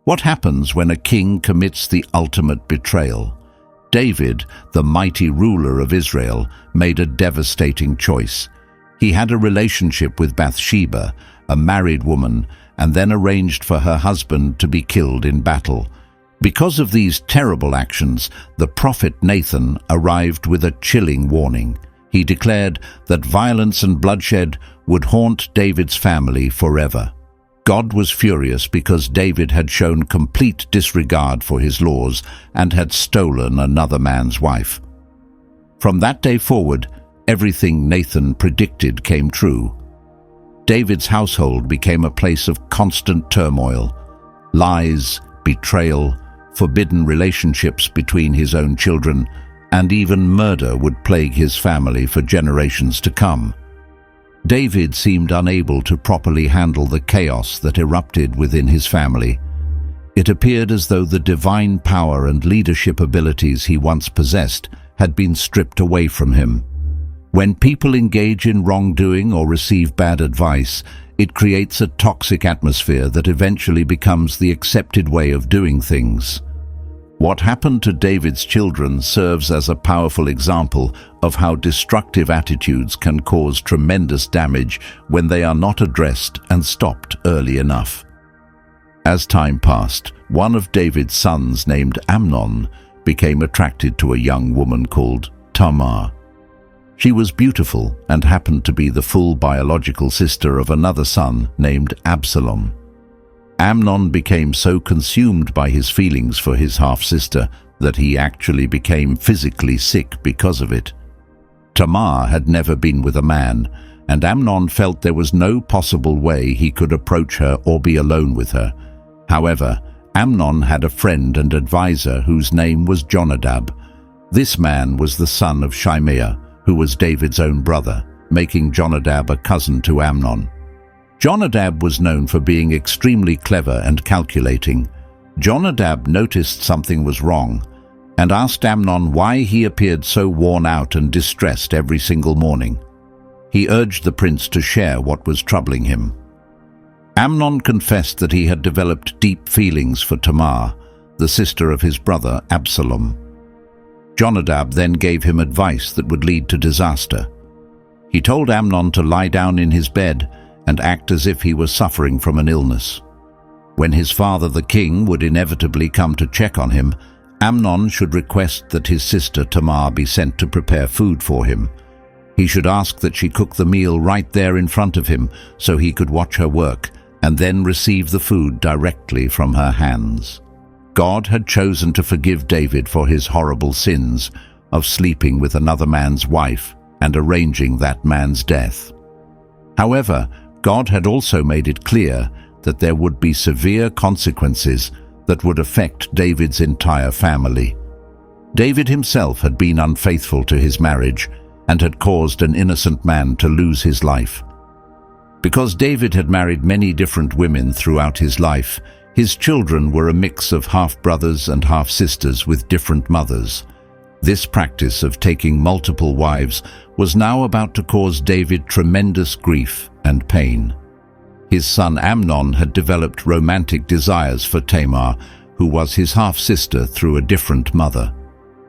What happens when a king commits the ultimate betrayal? David, the mighty ruler of Israel, made a devastating choice. He had a relationship with Bathsheba, a married woman, and then arranged for her husband to be killed in battle. Because of these terrible actions, the prophet Nathan arrived with a chilling warning. He declared that violence and bloodshed would haunt David's family forever. God was furious because David had shown complete disregard for his laws and had stolen another man's wife. From that day forward, everything Nathan predicted came true. David's household became a place of constant turmoil. Lies, betrayal, forbidden relationships between his own children, and even murder would plague his family for generations to come. David seemed unable to properly handle the chaos that erupted within his family. It appeared as though the divine power and leadership abilities he once possessed had been stripped away from him. When people engage in wrongdoing or receive bad advice, it creates a toxic atmosphere that eventually becomes the accepted way of doing things. What happened to David's children serves as a powerful example of how destructive attitudes can cause tremendous damage when they are not addressed and stopped early enough. As time passed, one of David's sons, named Amnon, became attracted to a young woman called Tamar. She was beautiful and happened to be the full biological sister of another son named Absalom. Amnon became so consumed by his feelings for his half-sister that he actually became physically sick because of it. Tamar had never been with a man, and Amnon felt there was no possible way he could approach her or be alone with her. However, Amnon had a friend and advisor whose name was Jonadab. This man was the son of Shimea, who was David's own brother, making Jonadab a cousin to Amnon. Jonadab was known for being extremely clever and calculating. Jonadab noticed something was wrong and asked Amnon why he appeared so worn out and distressed every single morning. He urged the prince to share what was troubling him. Amnon confessed that he had developed deep feelings for Tamar, the sister of his brother Absalom. Jonadab then gave him advice that would lead to disaster. He told Amnon to lie down in his bed and act as if he was suffering from an illness. When his father the king would inevitably come to check on him, Amnon should request that his sister Tamar be sent to prepare food for him. He should ask that she cook the meal right there in front of him so he could watch her work and then receive the food directly from her hands. God had chosen to forgive David for his horrible sins of sleeping with another man's wife and arranging that man's death. However, God had also made it clear that there would be severe consequences that would affect David's entire family. David himself had been unfaithful to his marriage and had caused an innocent man to lose his life. Because David had married many different women throughout his life, his children were a mix of half-brothers and half-sisters with different mothers. This practice of taking multiple wives was now about to cause David tremendous grief and pain. His son Amnon had developed romantic desires for Tamar, who was his half-sister through a different mother.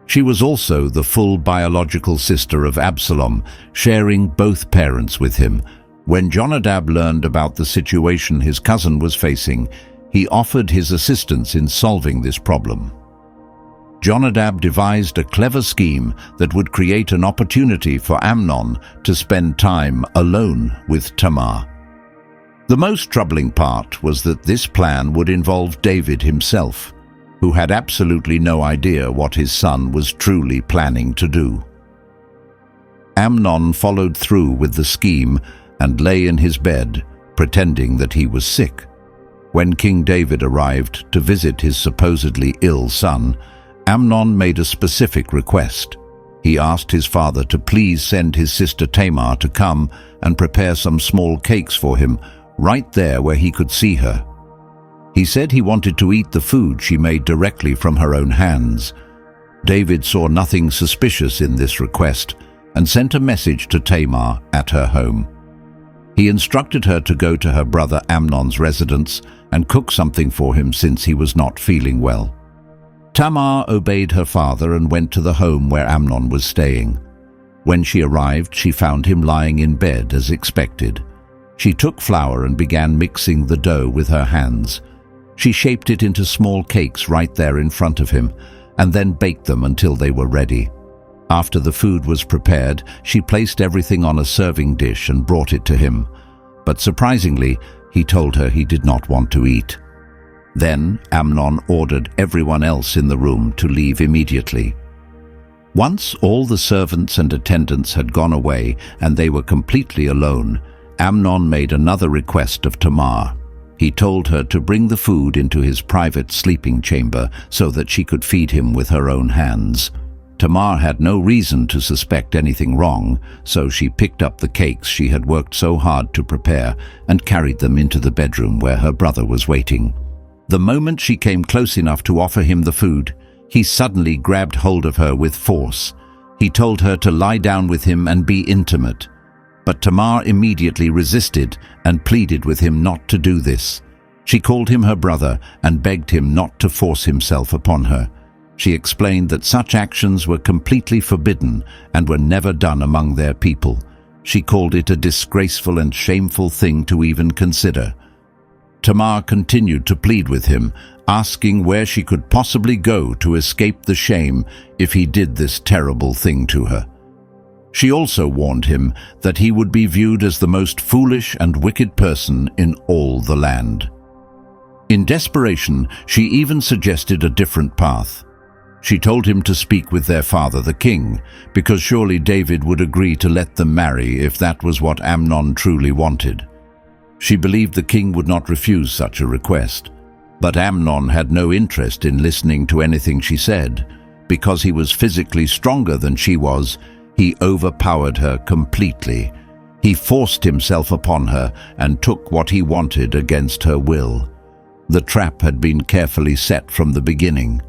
She was also the full biological sister of Absalom, sharing both parents with him. When Jonadab learned about the situation his cousin was facing, he offered his assistance in solving this problem. Jonadab devised a clever scheme that would create an opportunity for Amnon to spend time alone with Tamar. The most troubling part was that this plan would involve David himself, who had absolutely no idea what his son was truly planning to do. Amnon followed through with the scheme and lay in his bed, pretending that he was sick. When King David arrived to visit his supposedly ill son, Amnon made a specific request. He asked his father to please send his sister Tamar to come and prepare some small cakes for him, right there where he could see her. He said he wanted to eat the food she made directly from her own hands. David saw nothing suspicious in this request and sent a message to Tamar at her home. He instructed her to go to her brother Amnon's residence and cook something for him since he was not feeling well. Tamar obeyed her father and went to the home where Amnon was staying. When she arrived, she found him lying in bed as expected. She took flour and began mixing the dough with her hands. She shaped it into small cakes right there in front of him, and then baked them until they were ready. After the food was prepared, she placed everything on a serving dish and brought it to him. But surprisingly, he told her he did not want to eat. Then Amnon ordered everyone else in the room to leave immediately. Once all the servants and attendants had gone away and they were completely alone, Amnon made another request of Tamar. He told her to bring the food into his private sleeping chamber so that she could feed him with her own hands. Tamar had no reason to suspect anything wrong, so she picked up the cakes she had worked so hard to prepare and carried them into the bedroom where her brother was waiting. The moment she came close enough to offer him the food, he suddenly grabbed hold of her with force. He told her to lie down with him and be intimate. But Tamar immediately resisted and pleaded with him not to do this. She called him her brother and begged him not to force himself upon her. She explained that such actions were completely forbidden and were never done among their people. She called it a disgraceful and shameful thing to even consider. Tamar continued to plead with him, asking where she could possibly go to escape the shame if he did this terrible thing to her. She also warned him that he would be viewed as the most foolish and wicked person in all the land. In desperation, she even suggested a different path. She told him to speak with their father, the king, because surely David would agree to let them marry if that was what Amnon truly wanted. She believed the king would not refuse such a request. But Amnon had no interest in listening to anything she said. Because he was physically stronger than she was, he overpowered her completely. He forced himself upon her and took what he wanted against her will. The trap had been carefully set from the beginning.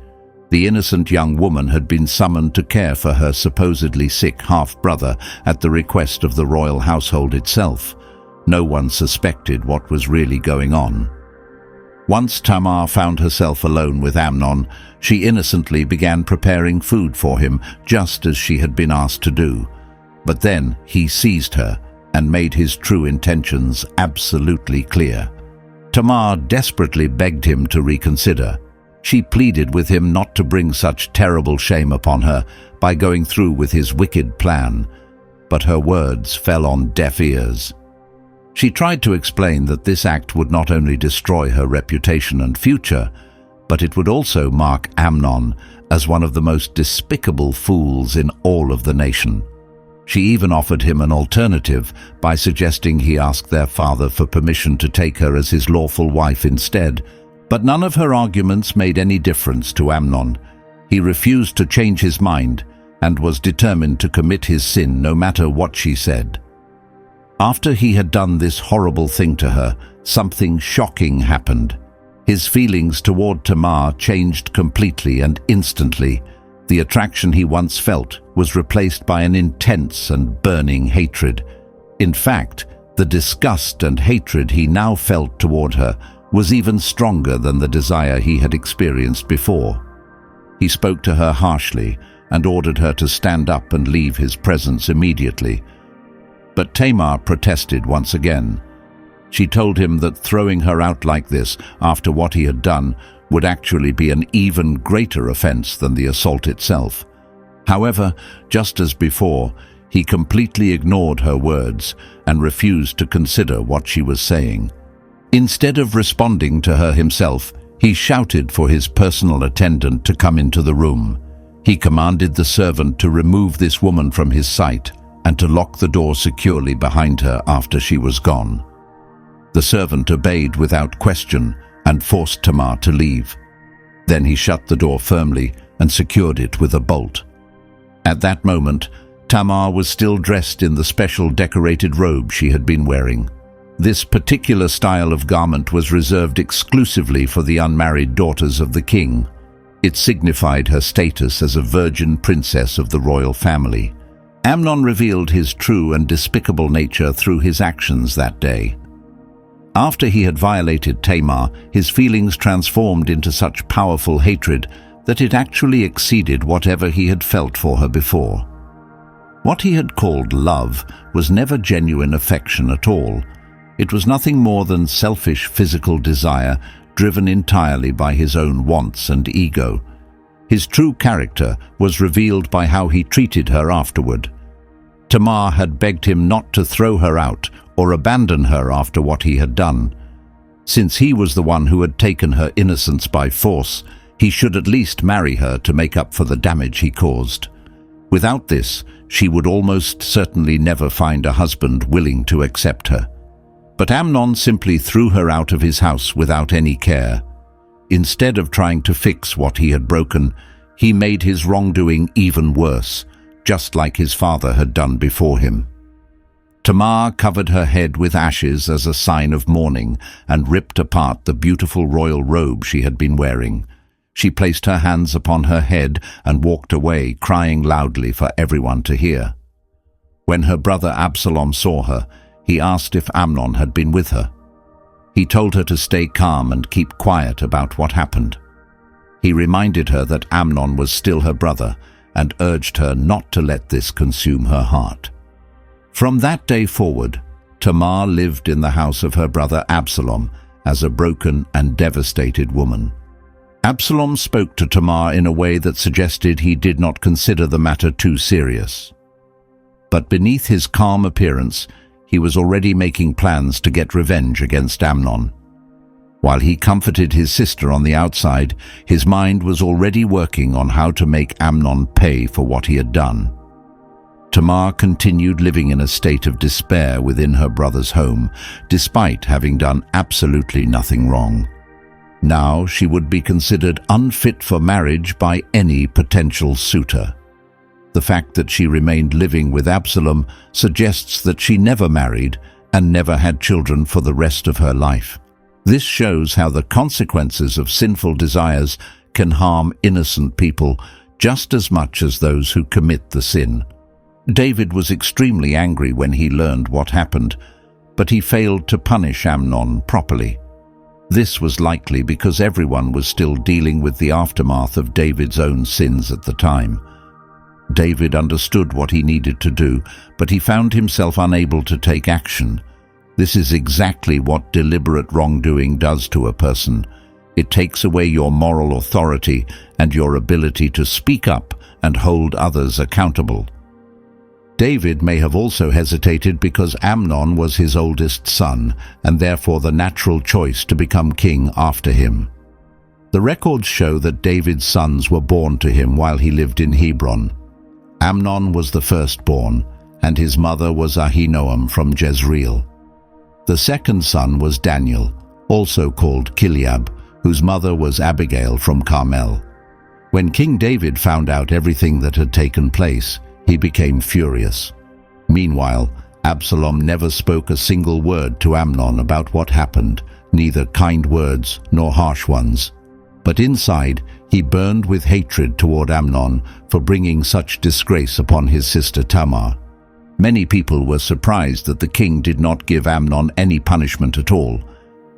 The innocent young woman had been summoned to care for her supposedly sick half-brother at the request of the royal household itself. No one suspected what was really going on. Once Tamar found herself alone with Amnon, she innocently began preparing food for him, just as she had been asked to do. But then he seized her and made his true intentions absolutely clear. Tamar desperately begged him to reconsider. She pleaded with him not to bring such terrible shame upon her by going through with his wicked plan. But her words fell on deaf ears. She tried to explain that this act would not only destroy her reputation and future, but it would also mark Amnon as one of the most despicable fools in all of the nation. She even offered him an alternative by suggesting he ask their father for permission to take her as his lawful wife instead, but none of her arguments made any difference to Amnon. He refused to change his mind and was determined to commit his sin no matter what she said. After he had done this horrible thing to her, something shocking happened. His feelings toward Tamar changed completely and instantly. The attraction he once felt was replaced by an intense and burning hatred. In fact, the disgust and hatred he now felt toward her was even stronger than the desire he had experienced before. He spoke to her harshly and ordered her to stand up and leave his presence immediately. But Tamar protested once again. She told him that throwing her out like this after what he had done would actually be an even greater offense than the assault itself. However, just as before, he completely ignored her words and refused to consider what she was saying. Instead of responding to her himself, he shouted for his personal attendant to come into the room. He commanded the servant to remove this woman from his sight and to lock the door securely behind her after she was gone. The servant obeyed without question and forced Tamar to leave. Then he shut the door firmly and secured it with a bolt. At that moment, Tamar was still dressed in the special decorated robe she had been wearing. This particular style of garment was reserved exclusively for the unmarried daughters of the king. It signified her status as a virgin princess of the royal family. Amnon revealed his true and despicable nature through his actions that day. After he had violated Tamar, his feelings transformed into such powerful hatred that it actually exceeded whatever he had felt for her before. What he had called love was never genuine affection at all. It was nothing more than selfish physical desire driven entirely by his own wants and ego. His true character was revealed by how he treated her afterward. Tamar had begged him not to throw her out or abandon her after what he had done. Since he was the one who had taken her innocence by force, he should at least marry her to make up for the damage he caused. Without this, she would almost certainly never find a husband willing to accept her. But Amnon simply threw her out of his house without any care. Instead of trying to fix what he had broken, he made his wrongdoing even worse, just like his father had done before him. Tamar covered her head with ashes as a sign of mourning and ripped apart the beautiful royal robe she had been wearing. She placed her hands upon her head and walked away, crying loudly for everyone to hear. When her brother Absalom saw her, he asked if Amnon had been with her. He told her to stay calm and keep quiet about what happened. He reminded her that Amnon was still her brother and urged her not to let this consume her heart. From that day forward, Tamar lived in the house of her brother Absalom as a broken and devastated woman. Absalom spoke to Tamar in a way that suggested he did not consider the matter too serious. But beneath his calm appearance, he was already making plans to get revenge against Amnon. While he comforted his sister on the outside, his mind was already working on how to make Amnon pay for what he had done. Tamar continued living in a state of despair within her brother's home, despite having done absolutely nothing wrong. Now she would be considered unfit for marriage by any potential suitor. The fact that she remained living with Absalom suggests that she never married and never had children for the rest of her life. This shows how the consequences of sinful desires can harm innocent people just as much as those who commit the sin. David was extremely angry when he learned what happened, but he failed to punish Amnon properly. This was likely because everyone was still dealing with the aftermath of David's own sins at the time. David understood what he needed to do, but he found himself unable to take action. This is exactly what deliberate wrongdoing does to a person. It takes away your moral authority and your ability to speak up and hold others accountable. David may have also hesitated because Amnon was his oldest son and therefore the natural choice to become king after him. The records show that David's sons were born to him while he lived in Hebron. Amnon was the firstborn, and his mother was Ahinoam from Jezreel. The second son was Daniel, also called Kileab, whose mother was Abigail from Carmel. When King David found out everything that had taken place, he became furious. Meanwhile, Absalom never spoke a single word to Amnon about what happened, neither kind words nor harsh ones. But inside, he burned with hatred toward Amnon for bringing such disgrace upon his sister Tamar. Many people were surprised that the king did not give Amnon any punishment at all.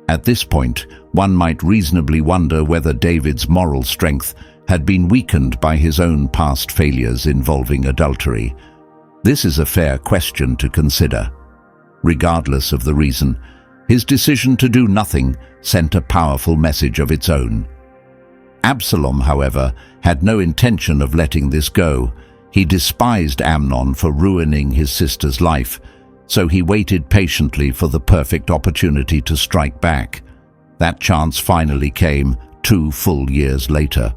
At this point, one might reasonably wonder whether David's moral strength had been weakened by his own past failures involving adultery. This is a fair question to consider. Regardless of the reason, his decision to do nothing sent a powerful message of its own. Absalom, however, had no intention of letting this go. He despised Amnon for ruining his sister's life, so he waited patiently for the perfect opportunity to strike back. That chance finally came 2 full years later.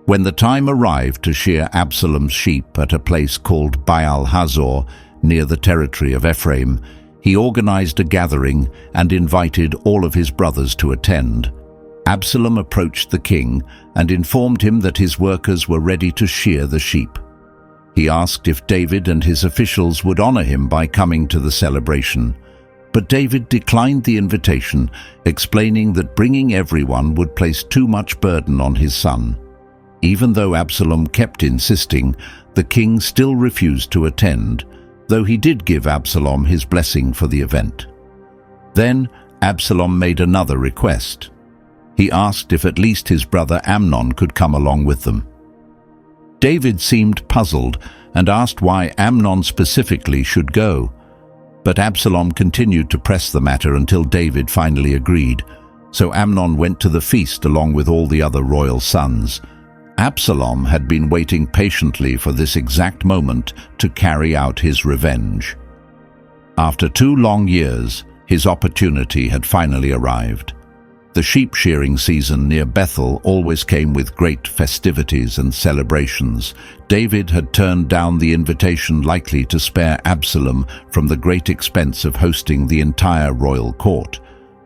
When the time arrived to shear Absalom's sheep at a place called Baal Hazor, near the territory of Ephraim, he organized a gathering and invited all of his brothers to attend. Absalom approached the king and informed him that his workers were ready to shear the sheep. He asked if David and his officials would honor him by coming to the celebration, but David declined the invitation, explaining that bringing everyone would place too much burden on his son. Even though Absalom kept insisting, the king still refused to attend, though he did give Absalom his blessing for the event. Then Absalom made another request. He asked if at least his brother Amnon could come along with them. David seemed puzzled and asked why Amnon specifically should go. But Absalom continued to press the matter until David finally agreed. So Amnon went to the feast along with all the other royal sons. Absalom had been waiting patiently for this exact moment to carry out his revenge. After 2 long years, his opportunity had finally arrived. The sheep shearing season near Bethel always came with great festivities and celebrations. David had turned down the invitation likely to spare Absalom from the great expense of hosting the entire royal court.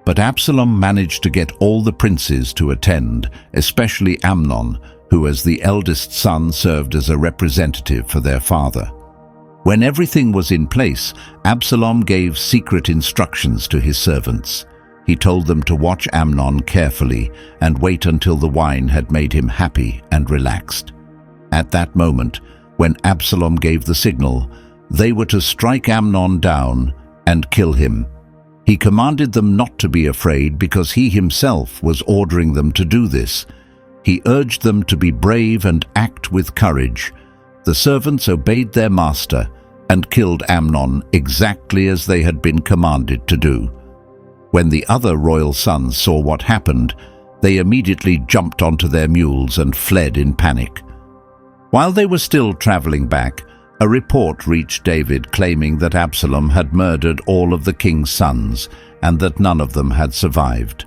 But Absalom managed to get all the princes to attend, especially Amnon, who as the eldest son served as a representative for their father. When everything was in place, Absalom gave secret instructions to his servants. He told them to watch Amnon carefully and wait until the wine had made him happy and relaxed. At that moment, when Absalom gave the signal, they were to strike Amnon down and kill him. He commanded them not to be afraid because he himself was ordering them to do this. He urged them to be brave and act with courage. The servants obeyed their master and killed Amnon exactly as they had been commanded to do. When the other royal sons saw what happened, they immediately jumped onto their mules and fled in panic. While they were still traveling back, a report reached David claiming that Absalom had murdered all of the king's sons and that none of them had survived.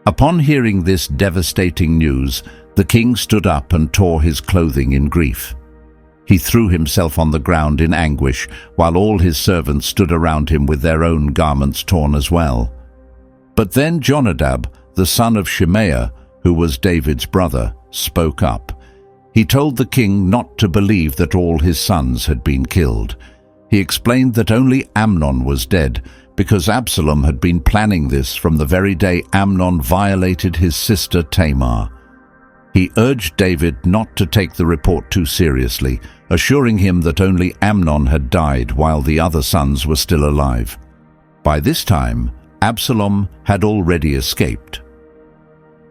Upon hearing this devastating news, the king stood up and tore his clothing in grief. He threw himself on the ground in anguish, while all his servants stood around him with their own garments torn as well. But then Jonadab, the son of Shimea, who was David's brother, spoke up. He told the king not to believe that all his sons had been killed. He explained that only Amnon was dead, because Absalom had been planning this from the very day Amnon violated his sister Tamar. He urged David not to take the report too seriously, assuring him that only Amnon had died while the other sons were still alive. By this time, Absalom had already escaped.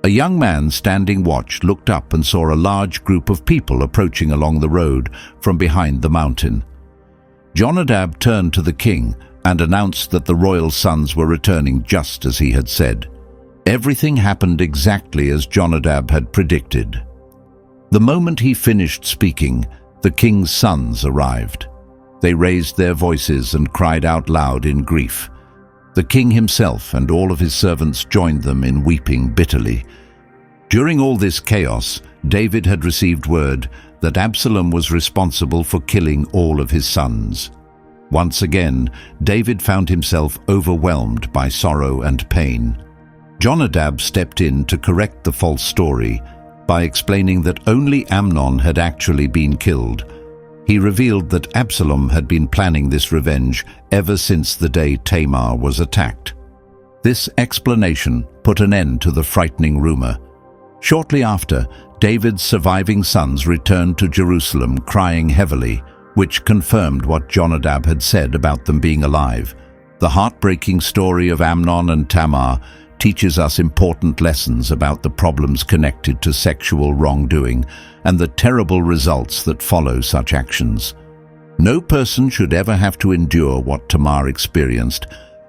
A young man standing watch looked up and saw a large group of people approaching along the road from behind the mountain. Jonadab turned to the king and announced that the royal sons were returning just as he had said. Everything happened exactly as Jonadab had predicted. The moment he finished speaking, the king's sons arrived. They raised their voices and cried out loud in grief. The king himself and all of his servants joined them in weeping bitterly. During all this chaos, David had received word that Absalom was responsible for killing all of his sons. Once again, David found himself overwhelmed by sorrow and pain. Jonadab stepped in to correct the false story by explaining that only Amnon had actually been killed. He revealed that Absalom had been planning this revenge ever since the day Tamar was attacked. This explanation put an end to the frightening rumor. Shortly after, David's surviving sons returned to Jerusalem crying heavily, which confirmed what Jonadab had said about them being alive. The heartbreaking story of Amnon and Tamar teaches us important lessons about the problems connected to sexual wrongdoing and the terrible results that follow such actions. No person should ever have to endure what Tamar experienced,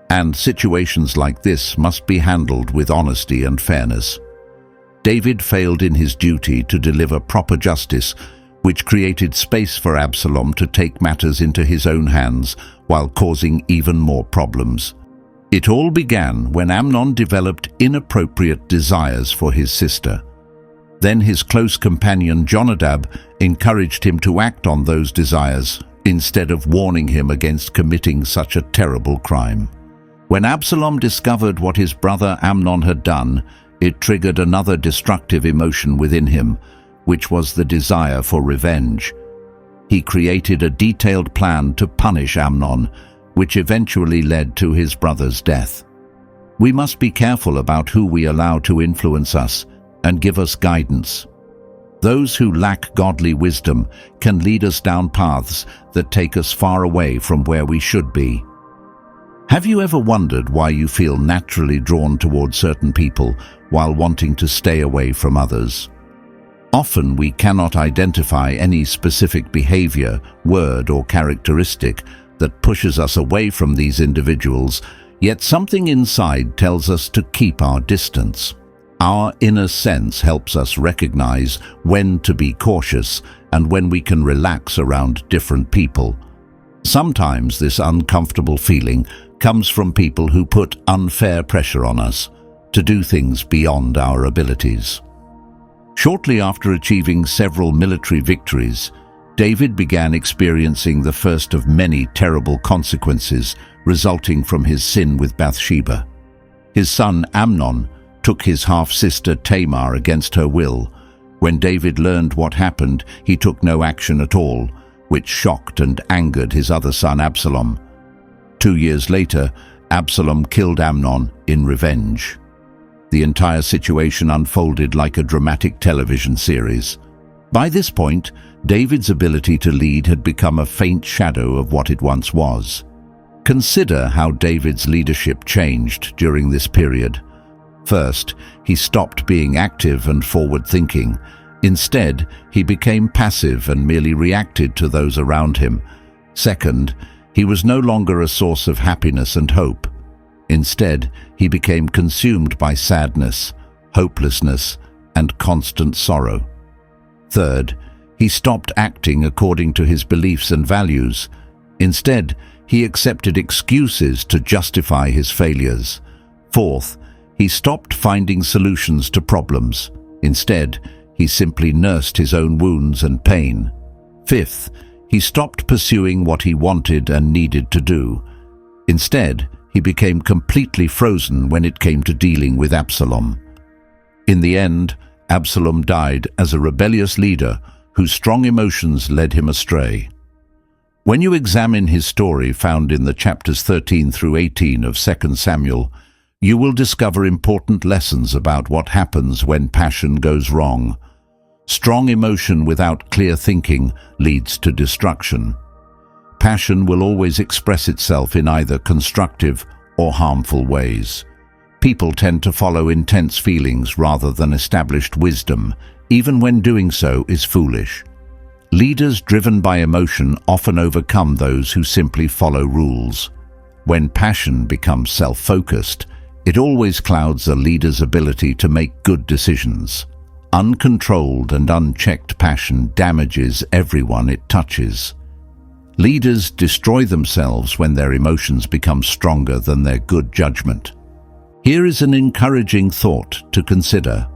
and situations like this must be handled with honesty and fairness. David failed in his duty to deliver proper justice, which created space for Absalom to take matters into his own hands while causing even more problems. It all began when Amnon developed inappropriate desires for his sister. Then his close companion Jonadab encouraged him to act on those desires instead of warning him against committing such a terrible crime. When Absalom discovered what his brother Amnon had done, it triggered another destructive emotion within him, which was the desire for revenge. He created a detailed plan to punish Amnon, which eventually led to his brother's death. We must be careful about who we allow to influence us and give us guidance. Those who lack godly wisdom can lead us down paths that take us far away from where we should be. Have you ever wondered why you feel naturally drawn toward certain people while wanting to stay away from others? Often we cannot identify any specific behavior, word, or characteristic that pushes us away from these individuals, yet something inside tells us to keep our distance. Our inner sense helps us recognize when to be cautious and when we can relax around different people. Sometimes this uncomfortable feeling comes from people who put unfair pressure on us to do things beyond our abilities. Shortly after achieving several military victories, David began experiencing the first of many terrible consequences resulting from his sin with Bathsheba. His son Amnon took his half-sister Tamar against her will. When David learned what happened, he took no action at all, which shocked and angered his other son Absalom. 2 years later, Absalom killed Amnon in revenge. The entire situation unfolded like a dramatic television series. By this point, David's ability to lead had become a faint shadow of what it once was. Consider how David's leadership changed during this period. First, he stopped being active and forward-thinking. Instead, he became passive and merely reacted to those around him. Second, he was no longer a source of happiness and hope. Instead, he became consumed by sadness, hopelessness, and constant sorrow. Third, he stopped acting according to his beliefs and values. Instead, he accepted excuses to justify his failures. Fourth, he stopped finding solutions to problems. Instead, he simply nursed his own wounds and pain. Fifth, he stopped pursuing what he wanted and needed to do. Instead, he became completely frozen when it came to dealing with Absalom. In the end, Absalom died as a rebellious leader whose strong emotions led him astray. When you examine his story found in the chapters 13 through 18 of 2 Samuel, you will discover important lessons about what happens when passion goes wrong. Strong emotion without clear thinking leads to destruction. Passion will always express itself in either constructive or harmful ways. People tend to follow intense feelings rather than established wisdom, even when doing so is foolish. Leaders driven by emotion often overcome those who simply follow rules. When passion becomes self-focused, it always clouds a leader's ability to make good decisions. Uncontrolled and unchecked passion damages everyone it touches. Leaders destroy themselves when their emotions become stronger than their good judgment. Here is an encouraging thought to consider.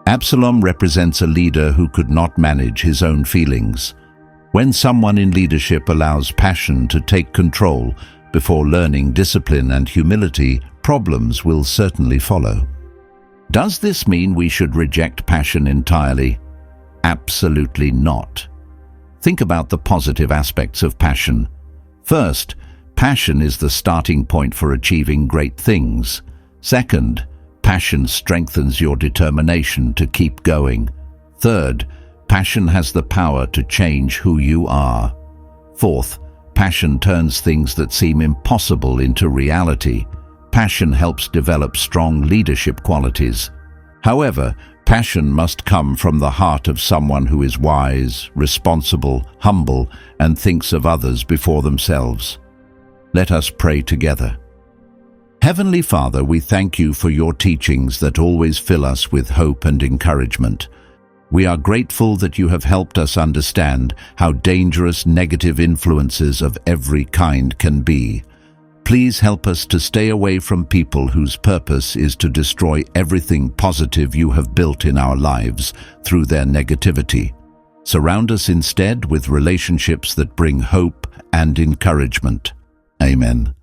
Absalom represents a leader who could not manage his own feelings. When someone in leadership allows passion to take control before learning discipline and humility, problems will certainly follow. Does this mean we should reject passion entirely? Absolutely not. Think about the positive aspects of passion. First, passion is the starting point for achieving great things. Second, passion strengthens your determination to keep going. Third, passion has the power to change who you are. Fourth, passion turns things that seem impossible into reality. Passion helps develop strong leadership qualities. However, passion must come from the heart of someone who is wise, responsible, humble, and thinks of others before themselves. Let us pray together. Heavenly Father, we thank you for your teachings that always fill us with hope and encouragement. We are grateful that you have helped us understand how dangerous negative influences of every kind can be. Please help us to stay away from people whose purpose is to destroy everything positive you have built in our lives through their negativity. Surround us instead with relationships that bring hope and encouragement. Amen.